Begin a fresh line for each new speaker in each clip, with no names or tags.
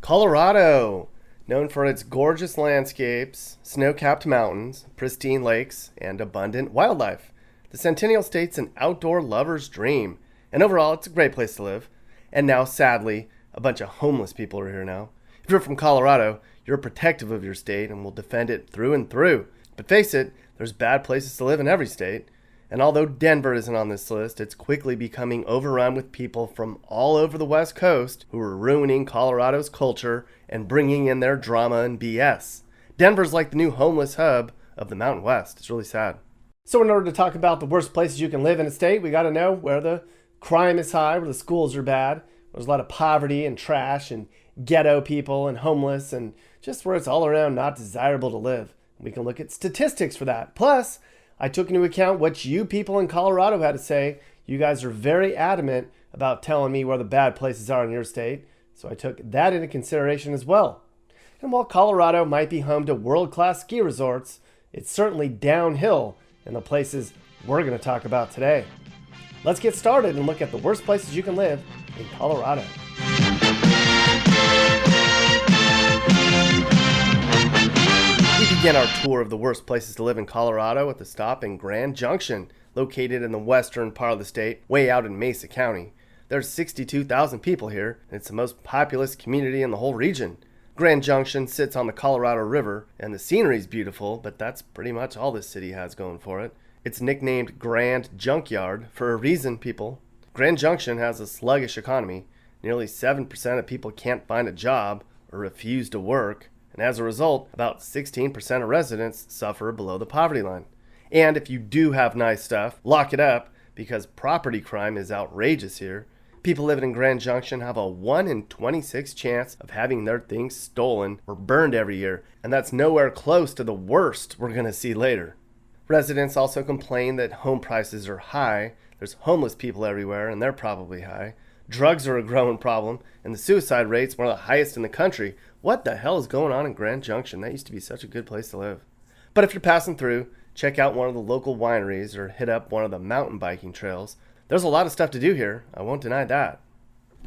Colorado, known for its gorgeous landscapes, snow-capped mountains, pristine lakes, and abundant wildlife. The Centennial State's an outdoor lover's dream, and overall, it's a great place to live. And now, sadly, a bunch of homeless people are here now. If you're from Colorado, you're protective of your state and will defend it through and through. But face it, there's bad places to live in every state. And although Denver isn't on this list, it's quickly becoming overrun with people from all over the West Coast who are ruining Colorado's culture and bringing in their drama and BS. Denver's like the new homeless hub of the Mountain West. It's really sad. So in order to talk about the worst places you can live in a state, we got to know where the crime is high, where the schools are bad. There's a lot of poverty and trash and ghetto people and homeless and just where it's all around not desirable to live. We can look at statistics for that. Plus, I took into account what you people in Colorado had to say. You guys are very adamant about telling me where the bad places are in your state, so I took that into consideration as well. And while Colorado might be home to world-class ski resorts, it's certainly downhill in the places we're going to talk about today. Let's get started and look at the worst places you can live in Colorado. We begin our tour of the worst places to live in Colorado with a stop in Grand Junction, located in the western part of the state, way out in Mesa County. There's 62,000 people here, and it's the most populous community in the whole region. Grand Junction sits on the Colorado River, and the scenery's beautiful, but that's pretty much all this city has going for it. It's nicknamed Grand Junkyard for a reason, people. Grand Junction has a sluggish economy. Nearly 7% of people can't find a job or refuse to work. And as a result, about 16% of residents suffer below the poverty line. And if you do have nice stuff, lock it up, because property crime is outrageous here. People living in Grand Junction have a 1 in 26 chance of having their things stolen or burned every year, and that's nowhere close to the worst we're going to see later. Residents also complain that home prices are high. There's homeless people everywhere, and they're probably high. Drugs are a growing problem, and the suicide rate's one of the highest in the country. What the hell is going on in Grand Junction? That used to be such a good place to live. But if you're passing through, check out one of the local wineries or hit up one of the mountain biking trails. There's a lot of stuff to do here. I won't deny that.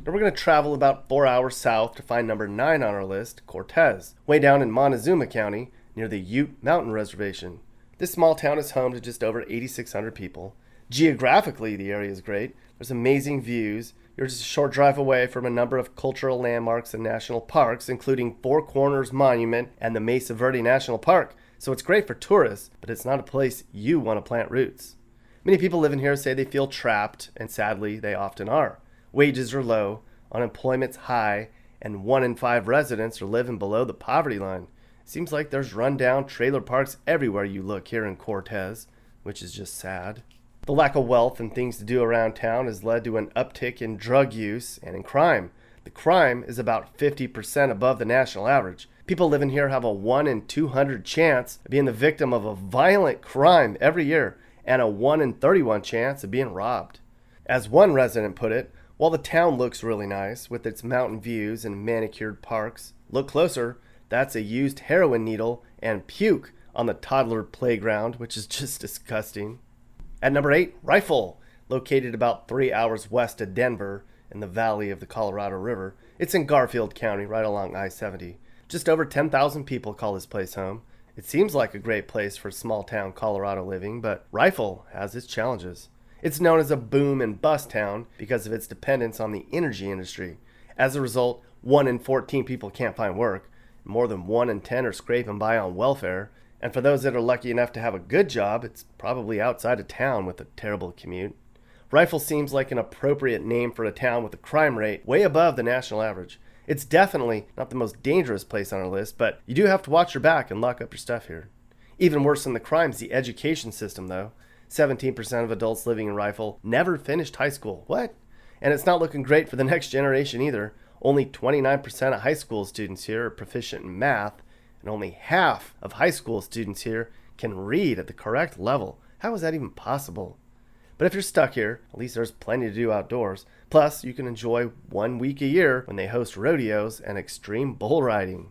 Now we're going to travel about 4 hours south to find number 9 on our list, CORTEZ, way down in Montezuma County near the Ute Mountain Reservation. This small town is home to just over 8,600 people. Geographically, the area is great. There's amazing views. You're just a short drive away from a number of cultural landmarks and national parks, including Four Corners Monument and the Mesa Verde National Park. So it's great for tourists, but it's not a place you want to plant roots. Many people living here say they feel trapped, and sadly, they often are. Wages are low, unemployment's high, and 1 in 5 residents are living below the poverty line. It seems like there's rundown trailer parks everywhere you look here in Cortez, which is just sad. The lack of wealth and things to do around town has led to an uptick in drug use and in crime. The crime is about 50% above the national average. People living here have a 1 in 200 chance of being the victim of a violent crime every year and a 1 in 31 chance of being robbed. As one resident put it, while the town looks really nice with its mountain views and manicured parks, look closer, that's a used heroin needle and puke on the toddler playground, which is just disgusting. At number 8, Rifle, located about 3 hours west of Denver in the valley of the Colorado River. It's in Garfield County, right along I-70. Just over 10,000 people call this place home. It seems like a great place for small-town Colorado living, but Rifle has its challenges. It's known as a boom and bust town because of its dependence on the energy industry. As a result, 1 in 14 people can't find work. More than 1 in 10 are scraping by on welfare. And for those that are lucky enough to have a good job, it's probably outside of town with a terrible commute. Rifle seems like an appropriate name for a town with a crime rate way above the national average. It's definitely not the most dangerous place on our list, but you do have to watch your back and lock up your stuff here. Even worse than the crime's the education system, though. 17% of adults living in Rifle never finished high school. What? And it's not looking great for the next generation either. Only 29% of high school students here are proficient in math, and only half of high school students here can read at the correct level. How is that even possible? But if you're stuck here, at least there's plenty to do outdoors. Plus, you can enjoy 1 week a year when they host rodeos and extreme bull riding.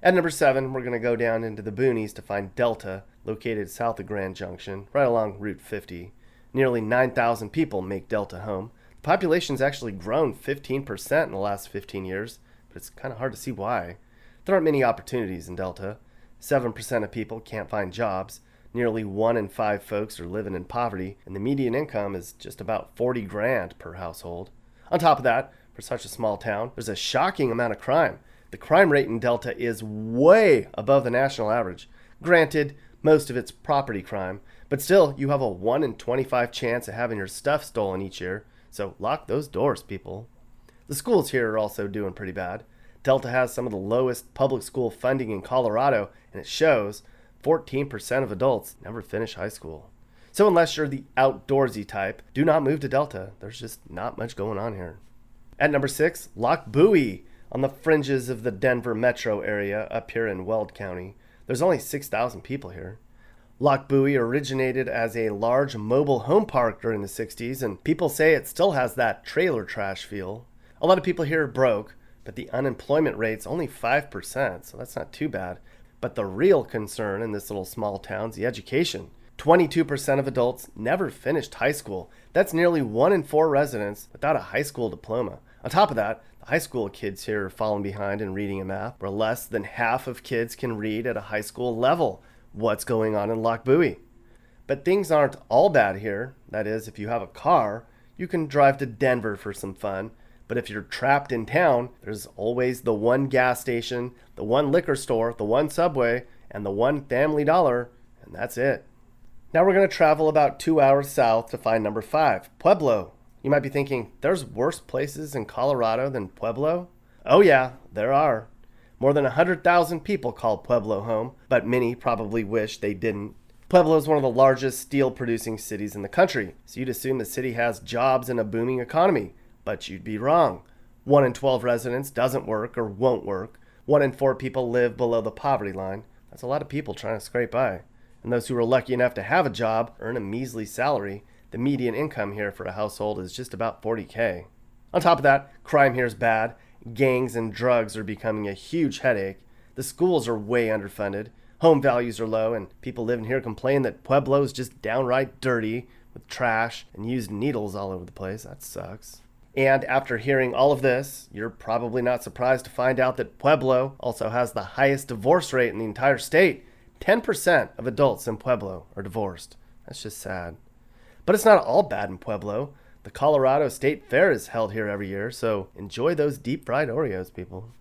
At number 7, we're going to go down into the boonies to find Delta, located south of Grand Junction, right along Route 50. Nearly 9,000 people make Delta home. The population's actually grown 15% in the last 15 years, but it's kind of hard to see why. There aren't many opportunities in Delta. 7% of people can't find jobs. Nearly 1 in 5 folks are living in poverty, and the median income is just about 40 grand per household. On top of that, for such a small town, there's a shocking amount of crime. The crime rate in Delta is way above the national average. Granted, most of it's property crime, but still, you have a 1 in 25 chance of having your stuff stolen each year, so lock those doors, people. The schools here are also doing pretty bad. Delta has some of the lowest public school funding in Colorado, and it shows. 14% of adults never finish high school. So unless you're the outdoorsy type, do not move to Delta. There's just not much going on here. At number 6, LOCHBUIE, on the fringes of the Denver metro area up here in Weld County. There's only 6,000 people here. LOCHBUIE originated as a large mobile home park during the 60s, and people say it still has that trailer trash feel. A lot of people here are broke, but the unemployment rate's only 5%, so that's not too bad. But the real concern in this little small town is the education. 22% of adults never finished high school. That's nearly 1 in 4 residents without a high school diploma. On top of that, the high school kids here are falling behind in reading and math, where less than half of kids can read at a high school level. What's going on in LOCHBUIE? But things aren't all bad here. That is, if you have a car, you can drive to Denver for some fun. But if you're trapped in town, there's always the one gas station, the one liquor store, the one Subway, and the one Family Dollar, and that's it. Now we're going to travel about 2 hours south to find number 5, Pueblo. You might be thinking, there's worse places in Colorado than Pueblo? Oh yeah, there are. More than 100,000 people call Pueblo home, but many probably wish they didn't. Pueblo is one of the largest steel-producing cities in the country, so you'd assume the city has jobs and a booming economy. But you'd be wrong. 1 in 12 residents doesn't work or won't work. 1 in 4 people live below the poverty line. That's a lot of people trying to scrape by. And those who are lucky enough to have a job earn a measly salary. The median income here for a household is just about $40K. On top of that, crime here is bad. Gangs and drugs are becoming a huge headache. The schools are way underfunded. Home values are low, and people living here complain that Pueblo is just downright dirty with trash and used needles all over the place. That sucks. And after hearing all of this, you're probably not surprised to find out that Pueblo also has the highest divorce rate in the entire state. 10% of adults in Pueblo are divorced. That's just sad. But it's not all bad in Pueblo. The Colorado State Fair is held here every year, so enjoy those deep-fried Oreos, people.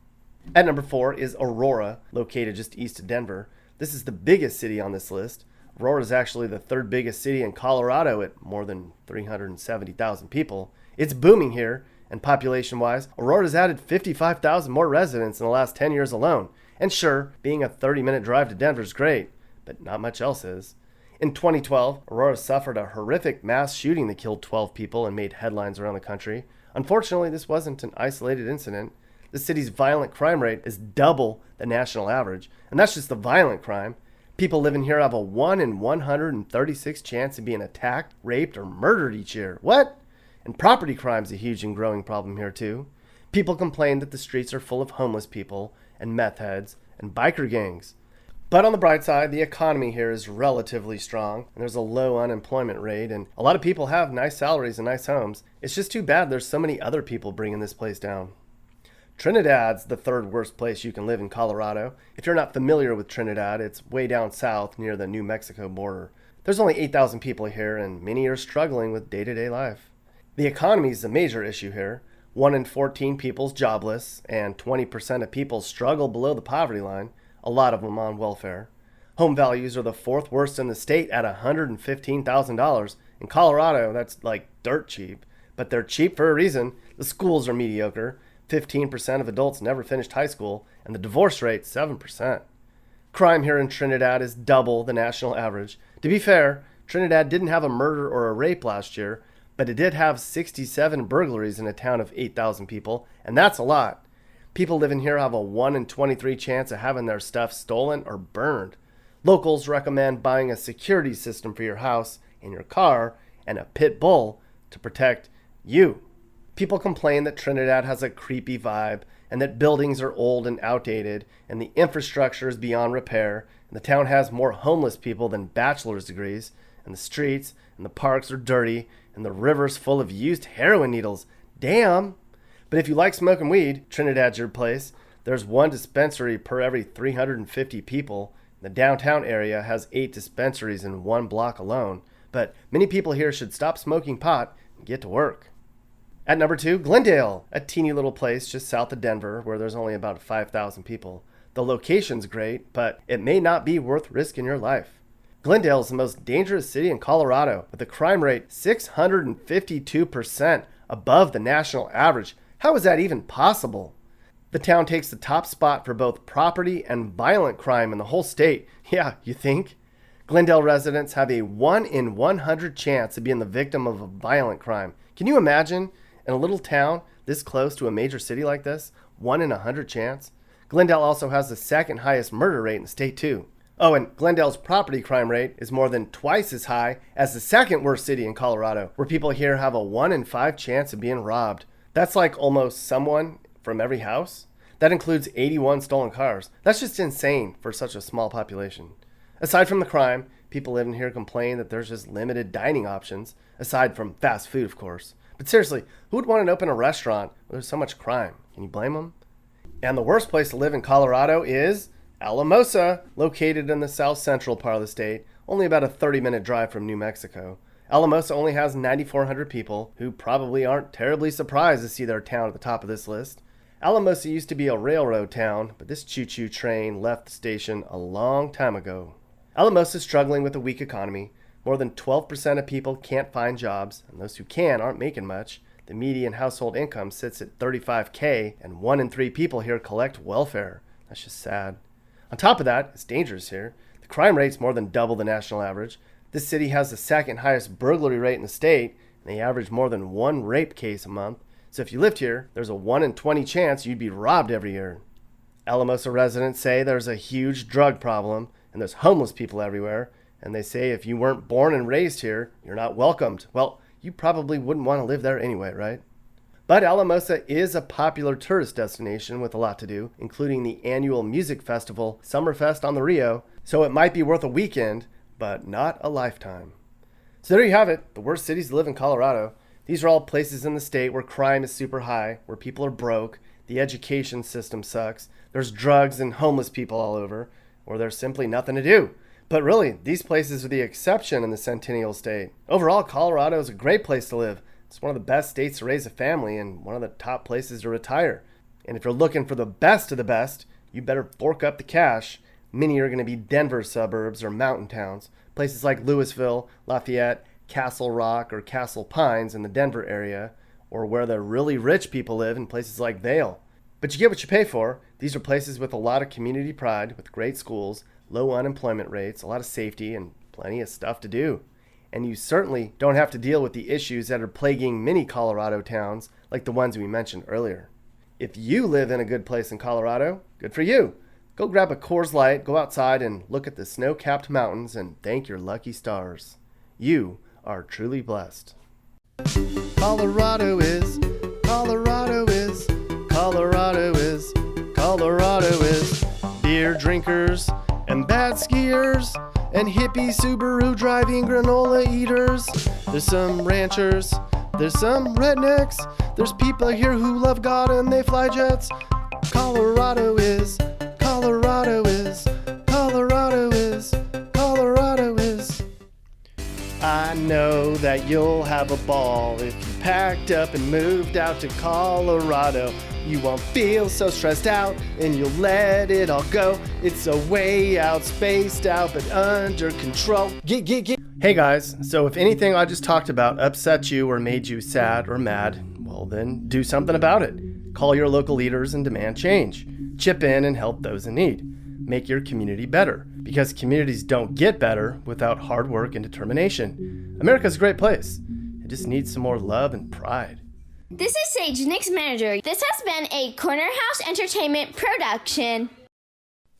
At number 4 is Aurora, located just east of Denver. This is the biggest city on this list. Aurora is actually the 3rd biggest city in Colorado at more than 370,000 people. It's booming here, and population-wise, Aurora's added 55,000 more residents in the last 10 years alone. And sure, being a 30-minute drive to Denver is great, but not much else is. In 2012, Aurora suffered a horrific mass shooting that killed 12 people and made headlines around the country. Unfortunately, this wasn't an isolated incident. The city's violent crime rate is double the national average, and that's just the violent crime. People living here have a 1 in 136 chance of being attacked, raped, or murdered each year. What? And property crime's a huge and growing problem here too. People complain that the streets are full of homeless people and meth heads and biker gangs. But on the bright side, the economy here is relatively strong, and there's a low unemployment rate, and a lot of people have nice salaries and nice homes. It's just too bad there's so many other people bringing this place down. Trinidad's the 3rd worst place you can live in Colorado. If you're not familiar with Trinidad, it's way down south near the New Mexico border. There's only 8,000 people here, and many are struggling with day-to-day life. The economy is a major issue here. 1 in 14 people's jobless, and 20% of people struggle below the poverty line, a lot of them on welfare. Home values are the 4th worst in the state at $115,000. In Colorado, that's like dirt cheap, but they're cheap for a reason. The schools are mediocre. 15% of adults never finished high school, and the divorce rate 7%. Crime here in Trinidad is double the national average. To be fair, Trinidad didn't have a murder or a rape last year, but it did have 67 burglaries in a town of 8,000 people, and that's a lot. People living here have a 1 in 23 chance of having their stuff stolen or burned. Locals recommend buying a security system for your house and your car and a pit bull to protect you. People complain that Trinidad has a creepy vibe and that buildings are old and outdated and the infrastructure is beyond repair and the town has more homeless people than bachelor's degrees and the streets and the parks are dirty and the river's full of used heroin needles. Damn! But if you like smoking weed, Trinidad's your place. There's one dispensary per every 350 people. The downtown area has 8 dispensaries in one block alone. But many people here should stop smoking pot and get to work. At number 2, Glendale, a teeny little place just south of Denver where there's only about 5,000 people. The location's great, but it may not be worth risking your life. Glendale is the most dangerous city in Colorado, with a crime rate 652% above the national average. How is that even possible? The town takes the top spot for both property and violent crime in the whole state. Yeah, you think? Glendale residents have a 1 in 100 chance of being the victim of a violent crime. Can you imagine? In a little town this close to a major city like this, 1 in 100 chance? Glendale also has the second highest murder rate in the state too. Oh, and Glendale's property crime rate is more than twice as high as the second worst city in Colorado, where people here have a 1 in 5 chance of being robbed. That's like almost someone from every house. That includes 81 stolen cars. That's just insane for such a small population. Aside from the crime, people living here complain that there's just limited dining options, aside from fast food, of course. But seriously, who would want to open a restaurant where there's so much crime? Can you blame them? And the worst place to live in Colorado is Alamosa, located in the south central part of the state, only about a 30-minute drive from New Mexico. Alamosa only has 9,400 people, who probably aren't terribly surprised to see their town at the top of this list. Alamosa used to be a railroad town, but this choo-choo train left the station a long time ago. Alamosa is struggling with a weak economy. More than 12% of people can't find jobs, and those who can aren't making much. The median household income sits at $35,000, and 1 in 3 people here collect welfare. That's just sad. On top of that, it's dangerous here. The crime rate's more than double the national average. This city has the second highest burglary rate in the state, and they average more than 1 rape case a month. So if you lived here, there's a 1 in 20 chance you'd be robbed every year. Alamosa residents say there's a huge drug problem, and there's homeless people everywhere, and they say if you weren't born and raised here, you're not welcomed. Well, you probably wouldn't want to live there anyway, right? But Alamosa is a popular tourist destination with a lot to do, including the annual music festival, Summerfest on the Rio, so it might be worth a weekend, but not a lifetime. So there you have it, the worst cities to live in Colorado. These are all places in the state where crime is super high, where people are broke, the education system sucks, there's drugs and homeless people all over, or there's simply nothing to do. But really, these places are the exception in the Centennial State. Overall, Colorado is a great place to live. It's one of the best states to raise a family and one of the top places to retire. And if you're looking for the best of the best, you better fork up the cash. Many are going to be Denver suburbs or mountain towns, places like Louisville, Lafayette, Castle Rock, or Castle Pines in the Denver area, or where the really rich people live in places like Vail. But you get what you pay for. These are places with a lot of community pride, with great schools, low unemployment rates, a lot of safety, and plenty of stuff to do. And you certainly don't have to deal with the issues that are plaguing many Colorado towns, like the ones we mentioned earlier. If you live in a good place in Colorado, good for you. Go grab a Coors Light, go outside and look at the snow-capped mountains and thank your lucky stars. You are truly blessed. Colorado is, Colorado is, Colorado is, Colorado is. Beer drinkers and bad skiers and hippie Subaru driving granola eaters. There's some ranchers, there's some rednecks, there's people here who love God and they fly jets. Colorado is, Colorado is, Colorado is, Colorado is. I know that you'll have a ball if you packed up and moved out to Colorado. You won't feel so stressed out and you'll let it all go. It's a way out, spaced out, but under control. Get. Hey guys, so if anything I just talked about upset you or made you sad or mad, well then do something about it. Call your local leaders and demand change. Chip in and help those in need. Make your community better, because communities don't get better without hard work and determination. America's a great place. It just needs some more love and pride.
This is Sage, Nick's manager. This has been a Corner House Entertainment production.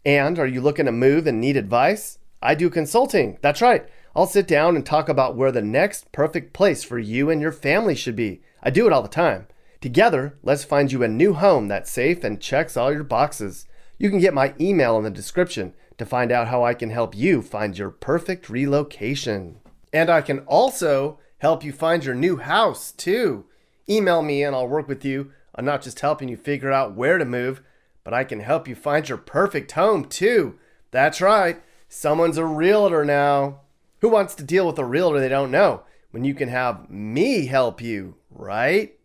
And are you looking to move and need advice? I do consulting. That's right. I'll sit down and talk about where the next perfect place for you and your family should be. I do it all the time. Together, let's find you a new home that's safe and checks all your boxes. You can get my email in the description to find out how I can help you find your perfect relocation. And I can also help you find your new house, too. Email me and I'll work with you I'm not just helping you figure out where to move, but I can help you find your perfect home too. That's right, someone's a realtor now. Who wants to deal with a realtor they don't know when you can have me help you, right?